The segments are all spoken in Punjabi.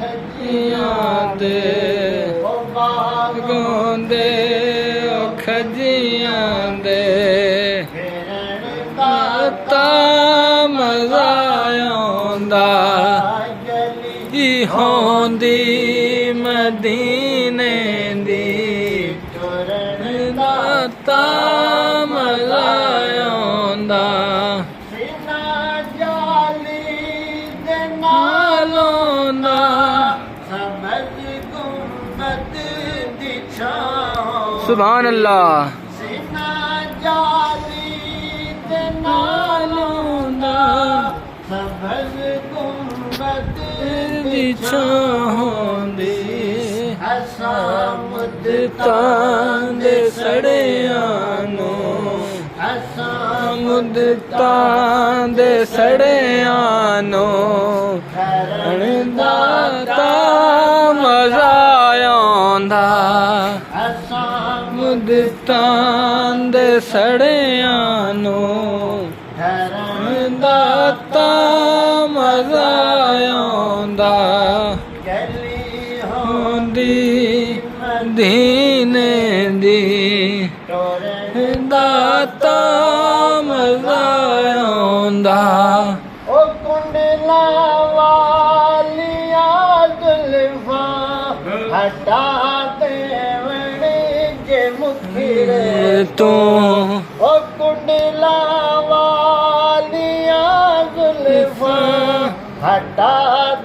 ਖੱਜੀਆਂ ਦੇ ਬਾਗੋਂ ਦੇ ਖੱਜੀਆਂ ਦੇ ਤਾਂ ਮਜ਼ਾ ਆਉਂਦਾ ਹੀ ਹੋਂਦੀ ਮਦੀਨੇ ਦੀ ਤੁਰਨ ਦਾ ਤਾਂ ਮਜ਼ਾ ਆਉਂਦਾ ਬਿਨਾ ਜਾਲੀ ਦੇ ਨਾਲੋਂ ਨਾ ਸਮਝ ਗੁੰਬਦ ਦੀ ਛਾਂ ਸੁਭਾਨ ਅੱਲਾਹ ਬਿਨਾ ਜਾਲੀ ਦੇ ਨਾਲੋਂ ਨਾ ਸਮਝ ਗੁੰਬਦ ਦੀ ਛਾਂ ਹੁੰਦੀ ਅਸਾਂ ਮੁੱਦਤਾਂ ਦੇ ਸੜਿਆਂ ਨੂੰ ਅਸਾਂ ਮੁੱਦਤਾਂ ਦੇ ਸੜਿਆਂ ਨੂੰ ਕਰਨ ਦਾ ਤਾਂ ਮਜ਼ਾ ਆਉਂਦਾ ਅਸਾਂ ਮੁੱਦਤਾਂ ਦੇ ਸੜਿਆਂ ਨੂੰ ਕਰਨ ਦਾ ਤਾਂ ਮਜ਼ਾ ਆਉਂਦਾ ਗਲੀ ਹੁੰਦੀ ਮਦੀਨੇ ਦੀ ਟੋਰਨ ਦਾ ਤਾਂ ਮਜ਼ਾ ਆਉਂਦਾ ਉਹ ਕੁੰਡਲਾ ਵਾਲੀਆਂ ਜ਼ੁਲਫਾਂ ਹਟਾ ਦੇਵਣੇ ਜੇ ਮੁਖੜੇ ਤੂੰ ਉਹ ਕੁੰਡਲਾ ਵਾਲੀਆਂ ਜ਼ੁਲਫਾਂ ਹਟਾ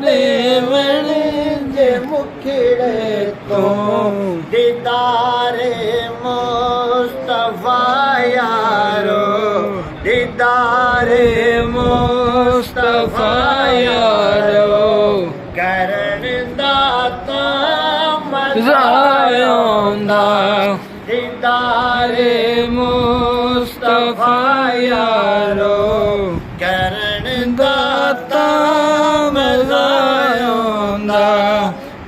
ਦੇਵਣੇ ਜੇ ਮੁਖੜੇ ਤੋਂ ਦੀਦਾਰੇ ਮੁਸਤਫਾ ਯਾਰੋ ਦੀਦਾਰੇ ਮੁਸਤਫਾ ਯਾਰੋ ਕਰਨ ਦਾ ਤਾਂ ਮਜ਼ਾ ਆਉਂਦਾ ਦੀਦਾਰੇ ਮੁਸਤਫਾ ਯਾਰੋ ਕਰਨ ਦਾ ਤਾਂ ਮਜ਼ਾ ਆਉਂਦਾ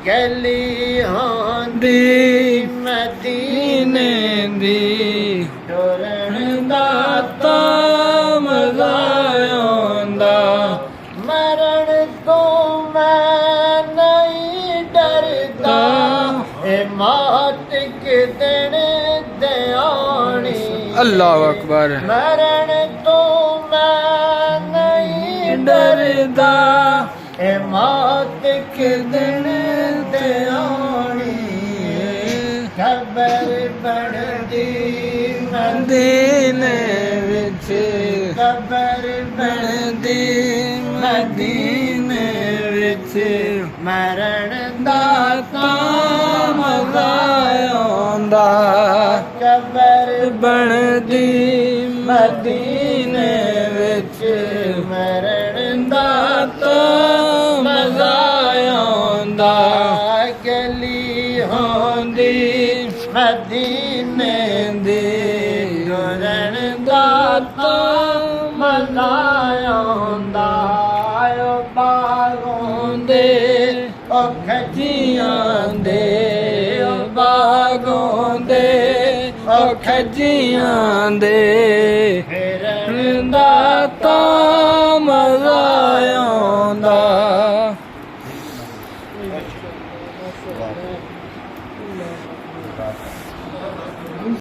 ਗਲੀ ਹੁੰਦੀ ਮਦੀਨੇ ਦੀ ਟੁਰਨ ਦਾ ਤਾਂ ਮਜ਼ਾ ਆਉਂਦਾ ਮਰਨ ਤੋਂ ਮੈਂ ਨਹੀਂ ਡਰਦਾ ਇਹ ਮੌਤ ਕਿਦਣ ਦੇ ਆਉਣੀ ਅੱਲਾਹੁ ਅਕਬਰ ਮਰਨ ਤੋਂ ਮੈਂ ਨਹੀਂ ਡਰਦਾ ਇਹ ਮੌਤ ਕਿਦਣ ਤੇ ਆਉਣੀ ਖਬਰ ਬਣਦੀ ਮਦੀਨੇ ਵਿੱਚ ਖਬਰ ਬਣਦੀ ਮਦੀਨੇ ਵਿੱਚ ਮਰਨ ਦਾ ਤਾਂ ਮਜ਼ਾ ਆਉਂਦਾ ਖਬਰ ਬਣਦੀ ਮਦੀਨੇ ਵਿੱਚ ਮਰਨ ਦਾ ਤਾਂ ਮਜ਼ਾ ਆਉਂਦਾ ਗਲੀ ਹੁੰਦੀ ਮਦੀਨੇ ਦੀ ਟੁਰਨ ਦਾ ਤਾਂ ਮਜ਼ਾ ਆਉਂਦਾ ਓ ਬਾਗੋਂ ਦੇ ਓ ਖੱਜੀਆਂ ਦੇ, ਓ ਬਾਗੋਂ ਦੇ ਓ ਖੱਜੀਆਂ ਦੇ